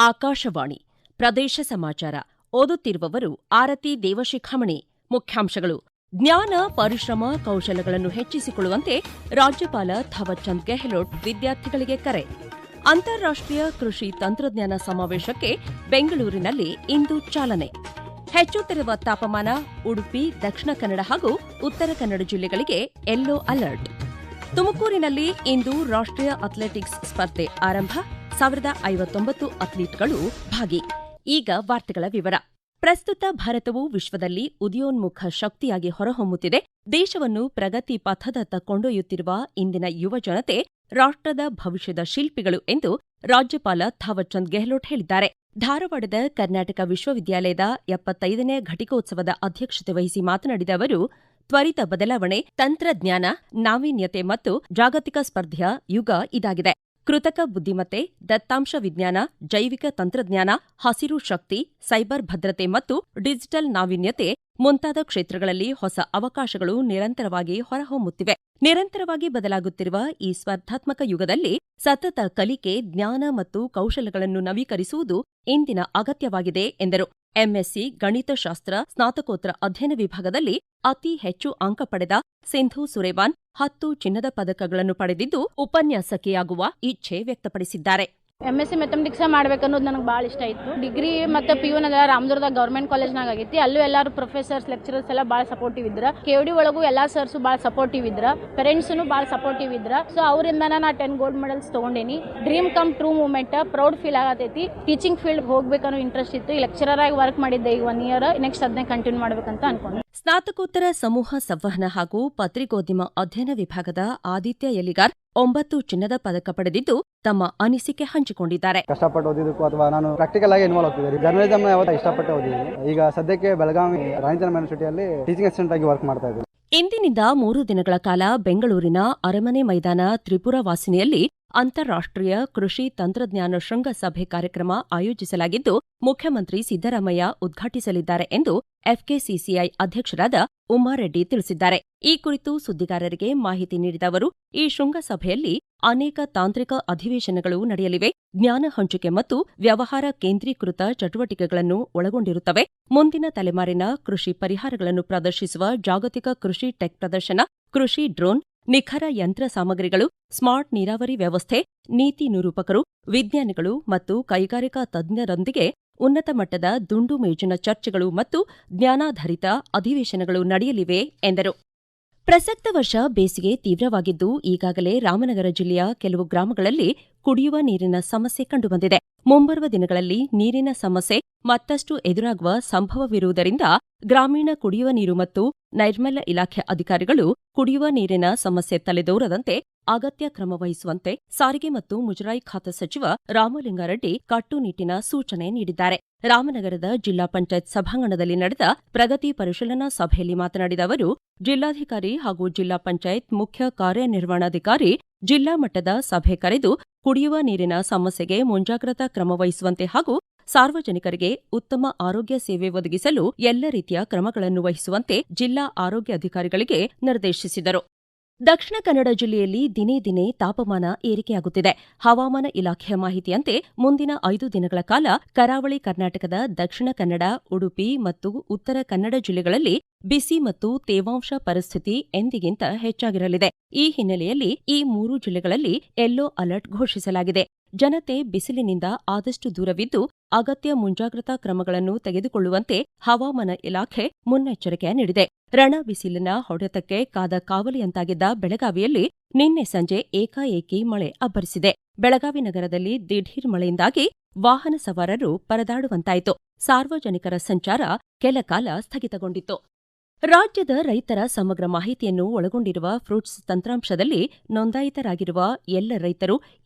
ಆಕಾಶವಾಣಿ ಪ್ರದೇಶ ಸಮಾಚಾರ ಓದುತ್ತಿರುವವರು ಆರತಿ ದೇವಶಿಖಾಮಣಿ. ಮುಖ್ಯಾಂಶಗಳು: ಜ್ಞಾನ, ಪರಿಶ್ರಮ, ಕೌಶಲಗಳನ್ನು ಹೆಚ್ಚಿಸಿಕೊಳ್ಳುವಂತೆ ರಾಜ್ಯಪಾಲ ಥಾವರ್ಚಂದ್ ಗೆಹ್ಲೋಟ್ ವಿದ್ಯಾರ್ಥಿಗಳಿಗೆ ಕರೆ. ಅಂತಾರಾಷ್ಟ್ರೀಯ ಕೃಷಿ ತಂತ್ರಜ್ಞಾನ ಸಮಾವೇಶಕ್ಕೆ ಬೆಂಗಳೂರಿನಲ್ಲಿ ಇಂದು ಚಾಲನೆ. ಹೆಚ್ಚುತ್ತಿರುವ ತಾಪಮಾನ, ಉಡುಪಿ, ದಕ್ಷಿಣ ಕನ್ನಡ ಹಾಗೂ ಉತ್ತರ ಕನ್ನಡ ಜಿಲ್ಲೆಗಳಿಗೆ ಯೆಲ್ಲೋ ಅಲರ್ಟ್. ತುಮಕೂರಿನಲ್ಲಿ ಇಂದು ರಾಷ್ಟ್ರೀಯ ಅಥ್ಲೆಟಿಕ್ಸ್ ಸ್ಪರ್ಧೆ ಆರಂಭ. 1059 ಅಥ್ಲೀಟ್ಗಳು ಭಾಗಿ. ಈಗ ವಾರ್ತೆಗಳ ವಿವರ. ಪ್ರಸ್ತುತ ಭಾರತವು ವಿಶ್ವದಲ್ಲಿ ಉದಯೋನ್ಮುಖ ಶಕ್ತಿಯಾಗಿ ಹೊರಹೊಮ್ಮುತ್ತಿದೆ. ದೇಶವನ್ನು ಪ್ರಗತಿ ಪಥದತ್ತ ಕೊಂಡೊಯ್ಯುತ್ತಿರುವ ಇಂದಿನ ಯುವ ಜನತೆ ರಾಷ್ಟ್ರದ ಭವಿಷ್ಯದ ಶಿಲ್ಪಿಗಳು ಎಂದು ರಾಜ್ಯಪಾಲ ಥಾವರ್ಚಂದ್ ಗೆಹ್ಲೋಟ್ ಹೇಳಿದ್ದಾರೆ. ಧಾರವಾಡದ ಕರ್ನಾಟಕ ವಿಶ್ವವಿದ್ಯಾಲಯದ 75ನೇ ಘಟಿಕೋತ್ಸವದ ಅಧ್ಯಕ್ಷತೆ ವಹಿಸಿ ಮಾತನಾಡಿದ ಅವರು, ತ್ವರಿತ ಬದಲಾವಣೆ, ತಂತ್ರಜ್ಞಾನ, ನಾವೀನ್ಯತೆ ಮತ್ತು ಜಾಗತಿಕ ಸ್ಪರ್ಧೆಯ ಯುಗ ಇದಾಗಿದೆ. ಕೃತಕ ಬುದ್ಧಿಮತ್ತೆ, ದತ್ತಾಂಶ ವಿಜ್ಞಾನ, ಜೈವಿಕ ತಂತ್ರಜ್ಞಾನ, ಹಸಿರು ಶಕ್ತಿ, ಸೈಬರ್ ಭದ್ರತೆ ಮತ್ತು ಡಿಜಿಟಲ್ ನಾವೀನ್ಯತೆ ಮುಂತಾದ ಕ್ಷೇತ್ರಗಳಲ್ಲಿ ಹೊಸ ಅವಕಾಶಗಳು ನಿರಂತರವಾಗಿ ಹೊರಹೊಮ್ಮುತ್ತಿವೆ. ನಿರಂತರವಾಗಿ ಬದಲಾಗುತ್ತಿರುವ ಈ ಸ್ಪರ್ಧಾತ್ಮಕ ಯುಗದಲ್ಲಿ ಸತತ ಕಲಿಕೆ, ಜ್ಞಾನ ಮತ್ತು ಕೌಶಲಗಳನ್ನು ನವೀಕರಿಸುವುದು ಇಂದಿನ ಅಗತ್ಯವಾಗಿದೆ ಎಂದರು. ಎಂಎಸ್ಸಿ ಗಣಿತಶಾಸ್ತ್ರ ಸ್ನಾತಕೋತ್ತರ ಅಧ್ಯಯನ ವಿಭಾಗದಲ್ಲಿ ಅತಿ ಹೆಚ್ಚು ಅಂಕ ಪಡೆದ ಸಿಂಧು ಸುರೇವಾನ್ 10 ಚಿನ್ನದ ಪದಕಗಳನ್ನು ಪಡೆದಿದ್ದು, ಉಪನ್ಯಾಸಕಿಯಾಗುವ ಇಚ್ಛೆ ವ್ಯಕ್ತಪಡಿಸಿದ್ದಾರೆ. ಎಂಎಸ್ಸಿ ಮ್ಯಾಥಮೆಟಿಕ್ಸ್ ಮಾಡ್ಬೇಕನ್ನೋದು ನನಗೆ ಭಾಳ ಇಷ್ಟ ಇತ್ತು. ಡಿಗ್ರಿ ಮತ್ತು PU ರಾಮದುರ್ಗದಾಗ ಗೌರ್ಮೆಂಟ್ ಕಾಲೇಜ್ನಾಗ ಆಗೈತಿ. ಅಲ್ಲೂ ಎಲ್ಲರೂ ಪ್ರೊಫೆಸರ್ಸ್, ಲೆಕ್ಚರರ್ಸ್ ಎಲ್ಲ ಭಾಳ ಸಪೋರ್ಟಿವ್ ಇದ್ರ. KOD ಒಳಗೂ ಎಲ್ಲಾ ಸರ್ಸು ಭಾಳ ಸಪೋರ್ಟಿವ್ ಇದ್ರ. ಪೇರೆಂಟ್ಸ್ನು ಭಾಳ ಸಪೋರ್ಟಿವ್ ಇದ್ರ. ಸೊ ಅವರಿಂದ ನಾ 10 ಗೋಲ್ಡ್ ಮೆಡಲ್ಸ್ ತಗೊಂಡೇನಿ. Dream come true moment, proud feel ಆಗತೈತಿ. ಟೀಚಿಂಗ್ ಫೀಲ್ಡ್ ಹೋಗ್ಬೇಕನ್ನೋ ಇಂಟ್ರೆಸ್ಟ್ ಇತ್ತು. ಈ ಲೆಕ್ಚರರ್ ಆಗಿ ವರ್ಕ್ ಮಾಡಿದ್ದೆ ಈಗ 1 ಇಯರ್. ನೆಕ್ಸ್ಟ್ ಅದನ್ನೇ ಕಂಟಿನ್ಯೂ ಮಾಡ್ಬೇಕಂತ ಅನ್ಕೊಂಡೆ. ಸ್ನಾತಕೋತ್ತರ ಸಮೂಹ ಸಂವಹನ ಹಾಗೂ ಪತ್ರಿಕೋದ್ಯಮ ಅಧ್ಯಯನ ವಿಭಾಗದ ಆದಿತ್ಯ ಯಲಿಗಾರ್ 9 ಚಿನ್ನದ ಪದಕ ಪಡೆದಿದ್ದು, ತಮ್ಮ ಅನಿಸಿಕೆ ಹಂಚಿಕೊಂಡಿದ್ದಾರೆ. ಕಷ್ಟಪಟ್ಟು ಓದಿದ್ದಕ್ಕೂ ಅಥವಾ ನಾನು ಪ್ರಾಕ್ಟಿಕಲ್ ಆಗಿ ಇನ್ವಾಲ್ವ್ ಆಗ್ತಿದ್ದೆ. ಜರ್ನಲಿಸಮ್ ಯಾವತ್ತೂ ಇಷ್ಟಪಟ್ಟು ಓದಿದ್ದೀನಿ. ಈಗ ಸದ್ಯಕ್ಕೆ ಬೆಳಗಾವಿ ರಾಣಿ ಯೂನಿವರ್ಸಿಟಿಯಲ್ಲಿ ಟೀಚಿಂಗ್ ಅಸಿಸ್ಟೆಂಟ್ ಆಗಿ ವರ್ಕ್ ಮಾಡ್ತಾ ಇದ್ದೀನಿ. ಇಂದಿನಿಂದ 3 ದಿನಗಳ ಕಾಲ ಬೆಂಗಳೂರಿನ ಅರಮನೆ ಮೈದಾನ ತ್ರಿಪುರ ವಾಸಿನಿಯಲ್ಲಿ ಅಂತಾರಾಷ್ಟ್ರೀಯ ಕೃಷಿ ತಂತ್ರಜ್ಞಾನ ಶೃಂಗಸಭೆ ಕಾರ್ಯಕ್ರಮ ಆಯೋಜಿಸಲಾಗಿದ್ದು, ಮುಖ್ಯಮಂತ್ರಿ ಸಿದ್ದರಾಮಯ್ಯ ಉದ್ಘಾಟಿಸಲಿದ್ದಾರೆ ಎಂದು ಎಫ್ಕೆಸಿಸಿಐ ಅಧ್ಯಕ್ಷರಾದ ಉಮ್ಮಾರೆಡ್ಡಿ ತಿಳಿಸಿದ್ದಾರೆ. ಈ ಕುರಿತು ಸುದ್ದಿಗಾರರಿಗೆ ಮಾಹಿತಿ ನೀಡಿದ ಅವರು, ಈ ಶೃಂಗಸಭೆಯಲ್ಲಿ ಅನೇಕ ತಾಂತ್ರಿಕ ಅಧಿವೇಶನಗಳು ನಡೆಯಲಿವೆ. ಜ್ಞಾನ ಹಂಚಿಕೆ ಮತ್ತು ವ್ಯವಹಾರ ಕೇಂದ್ರೀಕೃತ ಚಟುವಟಿಕೆಗಳನ್ನು ಒಳಗೊಂಡಿರುತ್ತವೆ. ಮುಂದಿನ ತಲೆಮಾರಿನ ಕೃಷಿ ಪರಿಹಾರಗಳನ್ನು ಪ್ರದರ್ಶಿಸುವ ಜಾಗತಿಕ ಕೃಷಿ ಟೆಕ್ ಪ್ರದರ್ಶನ, ಕೃಷಿ ಡ್ರೋನ್, ನಿಖರ ಯಂತ್ರ ಸಾಮಗ್ರಿಗಳು, ಸ್ಮಾರ್ಟ್ ನೀರಾವರಿ ವ್ಯವಸ್ಥೆ, ನೀತಿ ನಿರೂಪಕರು, ವಿಜ್ಞಾನಿಗಳು ಮತ್ತು ಕೈಗಾರಿಕಾ ತಜ್ಞರೊಂದಿಗೆ ಉನ್ನತ ಮಟ್ಟದ ದುಂಡು ಮೇಜಿನ ಚರ್ಚೆಗಳು ಮತ್ತು ಜ್ಞಾನಾಧಾರಿತ ಅಧಿವೇಶನಗಳು ನಡೆಯಲಿವೆ ಎಂದರು. ಪ್ರಸಕ್ತ ವರ್ಷ ಬೇಸಿಗೆ ತೀವ್ರವಾಗಿದ್ದು, ಈಗಾಗಲೇ ರಾಮನಗರ ಜಿಲ್ಲೆಯ ಕೆಲವು ಗ್ರಾಮಗಳಲ್ಲಿ ಕುಡಿಯುವ ನೀರಿನ ಸಮಸ್ಯೆ ಕಂಡುಬಂದಿದೆ. ಮುಂಬರುವ ದಿನಗಳಲ್ಲಿ ನೀರಿನ ಸಮಸ್ಯೆ ಮತ್ತಷ್ಟು ಎದುರಾಗುವ ಸಂಭವವಿರುವುದರಿಂದ ಗ್ರಾಮೀಣ ಕುಡಿಯುವ ನೀರು ಮತ್ತು ನೈರ್ಮಲ್ಯ ಇಲಾಖೆ ಅಧಿಕಾರಿಗಳು ಕುಡಿಯುವ ನೀರಿನ ಸಮಸ್ಯೆ ತಲೆದೋರದಂತೆ ಅಗತ್ಯ ಕ್ರಮ ವಹಿಸುವಂತೆ ಸಾರಿಗೆ ಮತ್ತು ಮುಜರಾಯಿ ಖಾತೆ ಸಚಿವ ರಾಮಲಿಂಗಾರೆಡ್ಡಿ ಕಟ್ಟುನಿಟ್ಟಿನ ಸೂಚನೆ ನೀಡಿದ್ದಾರೆ. ರಾಮನಗರದ ಜಿಲ್ಲಾ ಪಂಚಾಯತ್ ಸಭಾಂಗಣದಲ್ಲಿ ನಡೆದ ಪ್ರಗತಿ ಪರಿಶೀಲನಾ ಸಭೆಯಲ್ಲಿ ಮಾತನಾಡಿದ ಅವರು, ಜಿಲ್ಲಾಧಿಕಾರಿ ಹಾಗೂ ಜಿಲ್ಲಾ ಪಂಚಾಯತ್ ಮುಖ್ಯ ಕಾರ್ಯನಿರ್ವಹಣಾಧಿಕಾರಿ ಜಿಲ್ಲಾ ಮಟ್ಟದ ಸಭೆ ಕರೆದು ಕುಡಿಯುವ ನೀರಿನ ಸಮಸ್ಯೆಗೆ ಮುಂಜಾಗ್ರತಾ ಕ್ರಮ ವಹಿಸುವಂತೆ ಹಾಗೂ ಸಾರ್ವಜನಿಕರಿಗೆ ಉತ್ತಮ ಆರೋಗ್ಯ ಸೇವೆ ಒದಗಿಸಲು ಎಲ್ಲ ರೀತಿಯ ಕ್ರಮಗಳನ್ನು ವಹಿಸುವಂತೆ ಜಿಲ್ಲಾ ಆರೋಗ್ಯಾಧಿಕಾರಿಗಳಿಗೆ ನಿರ್ದೇಶಿಸಿದರು. ದಕ್ಷಿಣ ಕನ್ನಡ ಜಿಲ್ಲೆಯಲ್ಲಿ ದಿನೇ ದಿನೇ ತಾಪಮಾನ ಏರಿಕೆಯಾಗುತ್ತಿದೆ. ಹವಾಮಾನ ಇಲಾಖೆಯ ಮಾಹಿತಿಯಂತೆ ಮುಂದಿನ 5 ದಿನಗಳ ಕಾಲ ಕರಾವಳಿ ಕರ್ನಾಟಕದ ದಕ್ಷಿಣ ಕನ್ನಡ, ಉಡುಪಿ ಮತ್ತು ಉತ್ತರ ಕನ್ನಡ ಜಿಲ್ಲೆಗಳಲ್ಲಿ ಬಿಸಿ ಮತ್ತು ತೇವಾಂಶ ಪರಿಸ್ಥಿತಿ ಎಂದಿಗಿಂತ ಹೆಚ್ಚಾಗಿರಲಿದೆ. ಈ ಹಿನ್ನೆಲೆಯಲ್ಲಿ ಈ 3 ಜಿಲ್ಲೆಗಳಲ್ಲಿ ಯೆಲ್ಲೋ ಅಲರ್ಟ್ ಘೋಷಿಸಲಾಗಿದೆ. ಜನತೆ ಬಿಸಿಲಿನಿಂದ ಆದಷ್ಟು ದೂರವಿದ್ದು ಅಗತ್ಯ ಮುಂಜಾಗ್ರತಾ ಕ್ರಮಗಳನ್ನು ತೆಗೆದುಕೊಳ್ಳುವಂತೆ ಹವಾಮಾನ ಇಲಾಖೆ ಮುನ್ನೆಚ್ಚರಿಕೆ ನೀಡಿದೆ. ರಣ ಬಿಸಿಲಿನ ಹೊಡೆತಕ್ಕೆ ಕಾದ ಕಾವಲಿಯಂತಾಗಿದ್ದ ಬೆಳಗಾವಿಯಲ್ಲಿ ನಿನ್ನೆ ಸಂಜೆ ಏಕಾಏಕಿ ಮಳೆ ಅಬ್ಬರಿಸಿದೆ. ಬೆಳಗಾವಿ ನಗರದಲ್ಲಿ ದಿಢೀರ್ ಮಳೆಯಿಂದಾಗಿ ವಾಹನ ಸವಾರರು ಪರದಾಡುವಂತಾಯಿತು. ಸಾರ್ವಜನಿಕರ ಸಂಚಾರ ಕೆಲಕಾಲ ಸ್ಥಗಿತಗೊಂಡಿತ್ತು. ರಾಜ್ಯದ ರೈತರ ಸಮಗ್ರ ಮಾಹಿತಿಯನ್ನು ಒಳಗೊಂಡಿರುವ ಫ್ರೂಟ್ಸ್ ತಂತ್ರಾಂಶದಲ್ಲಿ ನೋಂದಾಯಿತರಾಗಿರುವ ಎಲ್ಲ ರೈತರು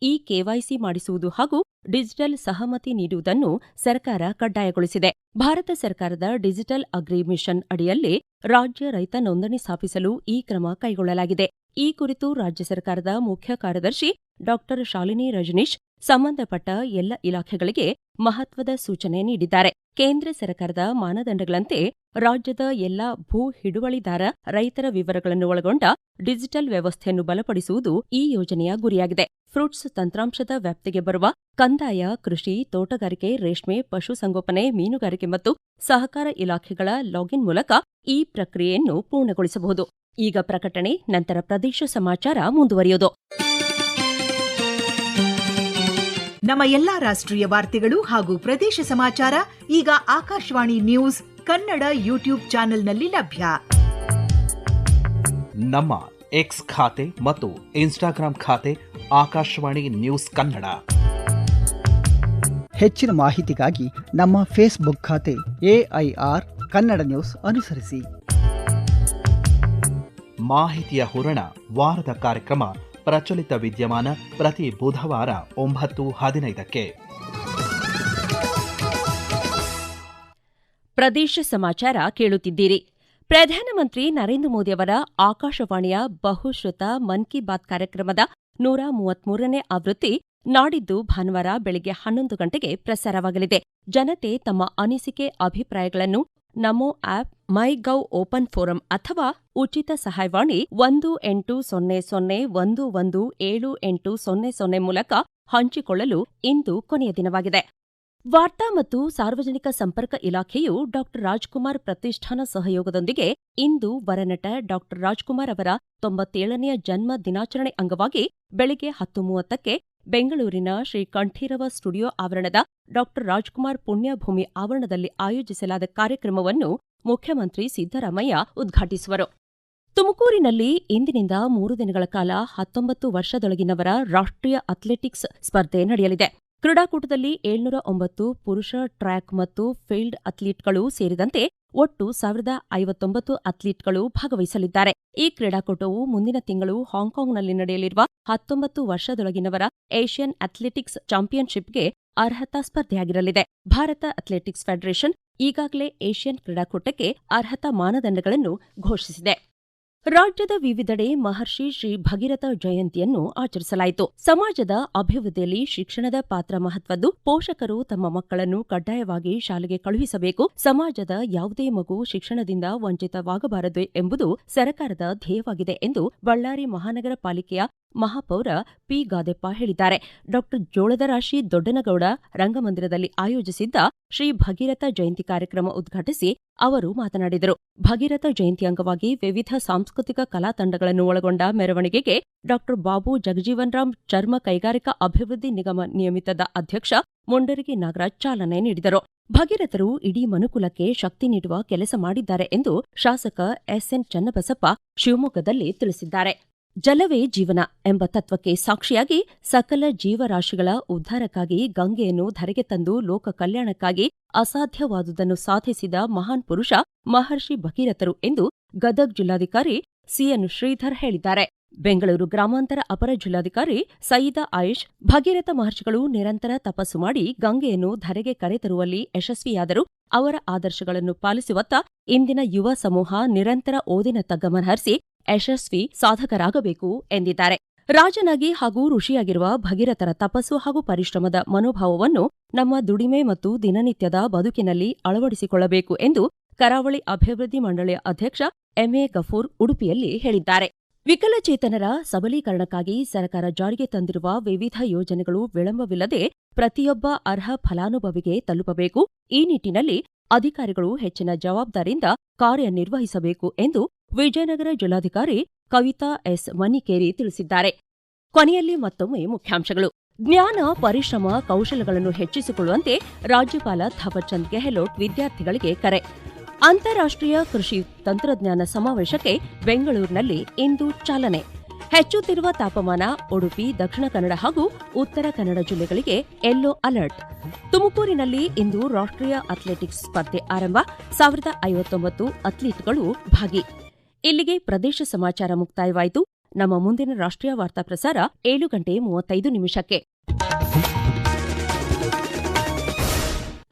KYC ಮಾಡಿಸುವುದು ಹಾಗೂ ಡಿಜಿಟಲ್ ಸಹಮತಿ ನೀಡುವುದನ್ನು ಸರ್ಕಾರ ಕಡ್ಡಾಯಗೊಳಿಸಿದೆ. ಭಾರತ ಸರ್ಕಾರದ ಡಿಜಿಟಲ್ ಅಗ್ರಿ ಮಿಷನ್ ಅಡಿಯಲ್ಲಿ ರಾಜ್ಯ ರೈತ ನೋಂದಣಿ ಸ್ಥಾಪಿಸಲು ಈ ಕ್ರಮ ಕೈಗೊಳ್ಳಲಾಗಿದೆ. ಈ ಕುರಿತು ರಾಜ್ಯ ಸರ್ಕಾರದ ಮುಖ್ಯ ಕಾರ್ಯದರ್ಶಿ ಡಾ ಶಾಲಿನಿ ರಜನೀಶ್ ಸಂಬಂಧಪಟ್ಟ ಎಲ್ಲ ಇಲಾಖೆಗಳಿಗೆ ಮಹತ್ವದ ಸೂಚನೆ ನೀಡಿದ್ದಾರೆ. ಕೇಂದ್ರ ಸರ್ಕಾರದ ಮಾನದಂಡಗಳಂತೆ ರಾಜ್ಯದ ಎಲ್ಲ ಭೂ ಹಿಡುವಳಿದಾರ ರೈತರ ವಿವರಗಳನ್ನು ಒಳಗೊಂಡ ಡಿಜಿಟಲ್ ವ್ಯವಸ್ಥೆಯನ್ನು ಬಲಪಡಿಸುವುದು ಈ ಯೋಜನೆಯ ಗುರಿಯಾಗಿದೆ. ಫ್ರೂಟ್ಸ್ ತಂತ್ರಾಂಶದ ವ್ಯಾಪ್ತಿಗೆ ಬರುವ ಕಂದಾಯ, ಕೃಷಿ, ತೋಟಗಾರಿಕೆ, ರೇಷ್ಮೆ, ಪಶುಸಂಗೋಪನೆ, ಮೀನುಗಾರಿಕೆ ಮತ್ತು ಸಹಕಾರ ಇಲಾಖೆಗಳ ಲಾಗಿನ್ ಮೂಲಕ ಈ ಪ್ರಕ್ರಿಯೆಯನ್ನು ಪೂರ್ಣಗೊಳಿಸಬಹುದು. ಈಗ ಪ್ರಕಟಣೆ, ನಂತರ ಪ್ರದೇಶ ಸಮಾಚಾರ ಮುಂದುವರಿಯುವುದು. ನಮ್ಮ ಎಲ್ಲಾ ರಾಷ್ಟ್ರೀಯ ವಾರ್ತೆಗಳು ಹಾಗೂ ಪ್ರದೇಶ ಸಮಾಚಾರ ಈಗ ಆಕಾಶವಾಣಿ ನ್ಯೂಸ್ ಕನ್ನಡ ಯೂಟ್ಯೂಬ್ ಚಾನೆಲ್ನಲ್ಲಿ ಲಭ್ಯ. ನಮ್ಮ ಎಕ್ಸ್ ಖಾತೆ ಮತ್ತು ಇನ್ಸ್ಟಾಗ್ರಾಂ ಖಾತೆ ಆಕಾಶವಾಣಿ ನ್ಯೂಸ್ ಕನ್ನಡ. ಹೆಚ್ಚಿನ ಮಾಹಿತಿಗಾಗಿ ನಮ್ಮ ಫೇಸ್ಬುಕ್ ಖಾತೆ AIR ಕನ್ನಡ ನ್ಯೂಸ್ ಅನುಸರಿಸಿ. ಮಾಹಿತಿಯ ಹೂರಣ ವಾರದ ಕಾರ್ಯಕ್ರಮ ಪ್ರಚಲಿತ ವಿದ್ಯಮಾನ ಪ್ರತಿ ಬುಧವಾರ 9:15ಕ್ಕೆ. ಪ್ರದೇಶ ಸಮಾಚಾರ ಕೇಳುತ್ತಿದ್ದೀರಿ. ಪ್ರಧಾನಮಂತ್ರಿ ನರೇಂದ್ರ ಮೋದಿಯವರ ಆಕಾಶವಾಣಿಯ ಬಹುಶ್ರುತ ಮನ್ ಕಿ ಬಾತ್ ಕಾರ್ಯಕ್ರಮದ 133ನೇ ಆವೃತ್ತಿ ನಾಡಿದ್ದು ಭಾನುವಾರ ಬೆಳಗ್ಗೆ 11 ಗಂಟೆಗೆ ಪ್ರಸಾರವಾಗಲಿದೆ. ಜನತೆ ತಮ್ಮ ಅನಿಸಿಕೆ, ಅಭಿಪ್ರಾಯಗಳನ್ನು ನಮೋ ಆಪ್, ಮೈ ಗೌ ಓಪನ್ ಫೋರಂ ಅಥವಾ ಉಚಿತ ಸಹಾಯವಾಣಿ 1800117800 ಮೂಲಕ ಹಂಚಿಕೊಳ್ಳಲು ಇಂದು ಕೊನೆಯ ದಿನವಾಗಿದೆ. ವಾರ್ತಾ ಮತ್ತು ಸಾರ್ವಜನಿಕ ಸಂಪರ್ಕ ಇಲಾಖೆಯು ಡಾ ರಾಜ್ಕುಮಾರ್ ಪ್ರತಿಷ್ಠಾನ ಸಹಯೋಗದೊಂದಿಗೆ ಇಂದು ವರನಟ ಡಾ ರಾಜ್ಕುಮಾರ್ ಅವರ 97ನೆಯ ಜನ್ಮ ದಿನಾಚರಣೆ ಅಂಗವಾಗಿ ಬೆಳಗ್ಗೆ 10:30ಕ್ಕೆ ಬೆಂಗಳೂರಿನ ಶ್ರೀ ಕಂಠೀರವ ಸ್ಟುಡಿಯೋ ಆವರಣದ ಡಾ ರಾಜ್ಕುಮಾರ್ ಪುಣ್ಯಭೂಮಿ ಆವರಣದಲ್ಲಿ ಆಯೋಜಿಸಲಾದ ಕಾರ್ಯಕ್ರಮವನ್ನು ಮುಖ್ಯಮಂತ್ರಿ ಸಿದ್ದರಾಮಯ್ಯ ಉದ್ಘಾಟಿಸುವರು. ತುಮಕೂರಿನಲ್ಲಿ ಇಂದಿನಿಂದ 3 ದಿನಗಳ ಕಾಲ 19 ವರ್ಷದೊಳಗಿನವರ ರಾಷ್ಟ್ರೀಯ ಅಥ್ಲೆಟಿಕ್ಸ್ ಸ್ಪರ್ಧೆ ನಡೆಯಲಿದೆ. ಕ್ರೀಡಾಕೂಟದಲ್ಲಿ 709 ಪುರುಷ ಟ್ರ್ಯಾಕ್ ಮತ್ತು ಫೀಲ್ಡ್ ಅಥ್ಲೀಟ್ಗಳು ಸೇರಿದಂತೆ ಒಟ್ಟು 1059 ಅಥ್ಲೀಟ್ಗಳು ಭಾಗವಹಿಸಲಿದ್ದಾರೆ. ಈ ಕ್ರೀಡಾಕೂಟವು ಮುಂದಿನ ತಿಂಗಳು ಹಾಂಕಾಂಗ್ನಲ್ಲಿ ನಡೆಯಲಿರುವ 19 ವರ್ಷದೊಳಗಿನವರ ಏಷ್ಯನ್ ಅಥ್ಲೆಟಿಕ್ಸ್ ಚಾಂಪಿಯನ್ಶಿಪ್ಗೆ ಅರ್ಹತಾ ಸ್ಪರ್ಧೆಯಾಗಿರಲಿದೆ. ಭಾರತ ಅಥ್ಲೆಟಿಕ್ಸ್ ಫೆಡರೇಷನ್ ಈಗಾಗಲೇ ಏಷ್ಯನ್ ಕ್ರೀಡಾಕೂಟಕ್ಕೆ ಅರ್ಹತಾ ಮಾನದಂಡಗಳನ್ನು ಘೋಷಿಸಿದೆ. ರಾಜ್ಯದ ವಿವಿಧೆಡೆ ಮಹರ್ಷಿ ಶ್ರೀ ಭಗೀರಥ ಜಯಂತಿಯನ್ನು ಆಚರಿಸಲಾಯಿತು. ಸಮಾಜದ ಅಭಿವೃದ್ಧಿಯಲ್ಲಿ ಶಿಕ್ಷಣದ ಪಾತ್ರ ಮಹತ್ವದ್ದು. ಪೋಷಕರು ತಮ್ಮ ಮಕ್ಕಳನ್ನು ಕಡ್ಡಾಯವಾಗಿ ಶಾಲೆಗೆ ಕಳುಹಿಸಬೇಕು. ಸಮಾಜದ ಯಾವುದೇ ಮಗು ಶಿಕ್ಷಣದಿಂದ ವಂಚಿತವಾಗಬಾರದು ಎಂಬುದು ಸರ್ಕಾರದ ಧ್ಯೇಯವಾಗಿದೆ ಎಂದು ಬಳ್ಳಾರಿ ಮಹಾನಗರ ಪಾಲಿಕೆಯ ಮಹಾಪೌರ ಪಿ. ಗಾದೆಪ್ಪ ಹೇಳಿದ್ದಾರೆ. ಡಾ ಜೋಳದರಾಶಿ ದೊಡ್ಡನಗೌಡ ರಂಗಮಂದಿರದಲ್ಲಿ ಆಯೋಜಿಸಿದ್ದ ಶ್ರೀ ಭಗೀರಥ ಜಯಂತಿ ಕಾರ್ಯಕ್ರಮ ಉದ್ಘಾಟಿಸಿ ಅವರು ಮಾತನಾಡಿದರು. ಭಗೀರಥ ಜಯಂತಿ ಅಂಗವಾಗಿ ವಿವಿಧ ಸಾಂಸ್ಕೃತಿಕ ಕಲಾ ತಂಡಗಳನ್ನು ಒಳಗೊಂಡ ಮೆರವಣಿಗೆಗೆ ಡಾ ಬಾಬು ಜಗಜೀವನರಾಮ್ ಚರ್ಮ ಕೈಗಾರಿಕಾ ಅಭಿವೃದ್ಧಿ ನಿಗಮ ನಿಯಮಿತದ ಅಧ್ಯಕ್ಷ ಮುಂಡರಗಿ ನಾಗರಾಜ್ ಚಾಲನೆ ನೀಡಿದರು. ಭಗೀರಥರು ಇಡೀ ಮನುಕುಲಕ್ಕೆ ಶಕ್ತಿ ನೀಡುವ ಕೆಲಸ ಮಾಡಿದ್ದಾರೆ ಎಂದು ಶಾಸಕ ಎಸ್ಎನ್ ಚನ್ನಬಸಪ್ಪ ಶಿವಮೊಗ್ಗದಲ್ಲಿ ತಿಳಿಸಿದ್ದಾರೆ. ಜಲವೇ ಜೀವನ ಎಂಬ ತತ್ವಕ್ಕೆ ಸಾಕ್ಷಿಯಾಗಿ ಸಕಲ ಜೀವರಾಶಿಗಳ ಉದ್ಧಾರಕ್ಕಾಗಿ ಗಂಗೆಯನ್ನು ಧರೆಗೆ ತಂದು ಲೋಕ ಕಲ್ಯಾಣಕ್ಕಾಗಿ ಅಸಾಧ್ಯವಾದುದನ್ನು ಸಾಧಿಸಿದ ಮಹಾನ್ ಪುರುಷ ಮಹರ್ಷಿ ಭಗೀರಥರು ಎಂದು ಗದಗ್ ಜಿಲ್ಲಾಧಿಕಾರಿ ಸಿಎನ್ ಶ್ರೀಧರ್ ಹೇಳಿದ್ದಾರೆ. ಬೆಂಗಳೂರು ಗ್ರಾಮಾಂತರ ಅಪರ ಜಿಲ್ಲಾಧಿಕಾರಿ ಸಯೀದಾ ಆಯಿಷ್ ಭಗೀರಥ ಮಹರ್ಷಿಗಳು ನಿರಂತರ ತಪಸ್ಸು ಮಾಡಿ ಗಂಗೆಯನ್ನು ಧರೆಗೆ ಕರೆತರುವಲ್ಲಿ ಯಶಸ್ವಿಯಾದರು. ಅವರ ಆದರ್ಶಗಳನ್ನು ಪಾಲಿಸುವತ್ತ ಇಂದಿನ ಯುವ ಸಮೂಹ ನಿರಂತರ ಓದಿನತ್ತ ಗಮನ ಹರಿಸಿ ಯಶಸ್ವಿ ಸಾಧಕರಾಗಬೇಕು ಎಂದಿದ್ದಾರೆ. ರಾಜನಾಗಿ ಹಾಗೂ ಋಷಿಯಾಗಿರುವ ಭಗೀರಥರ ತಪಸ್ಸು ಹಾಗೂ ಪರಿಶ್ರಮದ ಮನೋಭಾವವನ್ನು ನಮ್ಮ ದುಡಿಮೆ ಮತ್ತು ದಿನನಿತ್ಯದ ಬದುಕಿನಲ್ಲಿ ಅಳವಡಿಸಿಕೊಳ್ಳಬೇಕು ಎಂದು ಕರಾವಳಿ ಅಭಿವೃದ್ಧಿ ಮಂಡಳಿಯ ಅಧ್ಯಕ್ಷ ಎಂಎ ಗಫೂರ್ ಉಡುಪಿಯಲ್ಲಿ ಹೇಳಿದ್ದಾರೆ. ವಿಕಲಚೇತನರ ಸಬಲೀಕರಣಕ್ಕಾಗಿ ಸರ್ಕಾರ ಜಾರಿಗೆ ತಂದಿರುವ ವಿವಿಧ ಯೋಜನೆಗಳು ವಿಳಂಬವಿಲ್ಲದೆ ಪ್ರತಿಯೊಬ್ಬ ಅರ್ಹ ಫಲಾನುಭವಿಗೆ ತಲುಪಬೇಕು. ಈ ನಿಟ್ಟಿನಲ್ಲಿ ಅಧಿಕಾರಿಗಳು ಹೆಚ್ಚಿನ ಜವಾಬ್ದಾರಿಯಿಂದ ಕಾರ್ಯನಿರ್ವಹಿಸಬೇಕು ಎಂದು ವಿಜಯನಗರ ಜಿಲ್ಲಾಧಿಕಾರಿ ಕವಿತಾ ಎಸ್ ಮನ್ನಿಕೇರಿ ತಿಳಿಸಿದ್ದಾರೆ. ಕೊನೆಯಲ್ಲಿ ಮತ್ತೊಮ್ಮೆ ಮುಖ್ಯಾಂಶಗಳು. ಜ್ಞಾನ, ಪರಿಶ್ರಮ, ಕೌಶಲಗಳನ್ನು ಹೆಚ್ಚಿಸಿಕೊಳ್ಳುವಂತೆ ರಾಜ್ಯಪಾಲ ಥಾವರ್ಚಂದ್ ಗೆಹ್ಲೋಟ್ ವಿದ್ಯಾರ್ಥಿಗಳಿಗೆ ಕರೆ. ಅಂತಾರಾಷ್ಟ್ರೀಯ ಕೃಷಿ ತಂತ್ರಜ್ಞಾನ ಸಮಾವೇಶಕ್ಕೆ ಬೆಂಗಳೂರಿನಲ್ಲಿ ಇಂದು ಚಾಲನೆ. ಹೆಚ್ಚುತ್ತಿರುವ ತಾಪಮಾನ ಉಡುಪಿ, ದಕ್ಷಿಣ ಕನ್ನಡ ಹಾಗೂ ಉತ್ತರ ಕನ್ನಡ ಜಿಲ್ಲೆಗಳಿಗೆ ಯೆಲ್ಲೋ ಅಲರ್ಟ್. ತುಮಕೂರಿನಲ್ಲಿ ಇಂದು ರಾಷ್ಟ್ರೀಯ ಅಥ್ಲೆಟಿಕ್ಸ್ ಸ್ಪರ್ಧೆ ಆರಂಭ. 1059 ಅಥ್ಲೀಟ್ಗಳು ಭಾಗಿ. ಇಲ್ಲಿಗೆ ಪ್ರದೇಶ ಸಮಾಚಾರ ಮುಕ್ತಾಯವಾಯಿತು. ನಮ್ಮ ಮುಂದಿನ ರಾಷ್ಟ್ರೀಯ ವಾರ್ತಾ ಪ್ರಸಾರ 7:35 ನಿಮಿಷಕ್ಕೆ.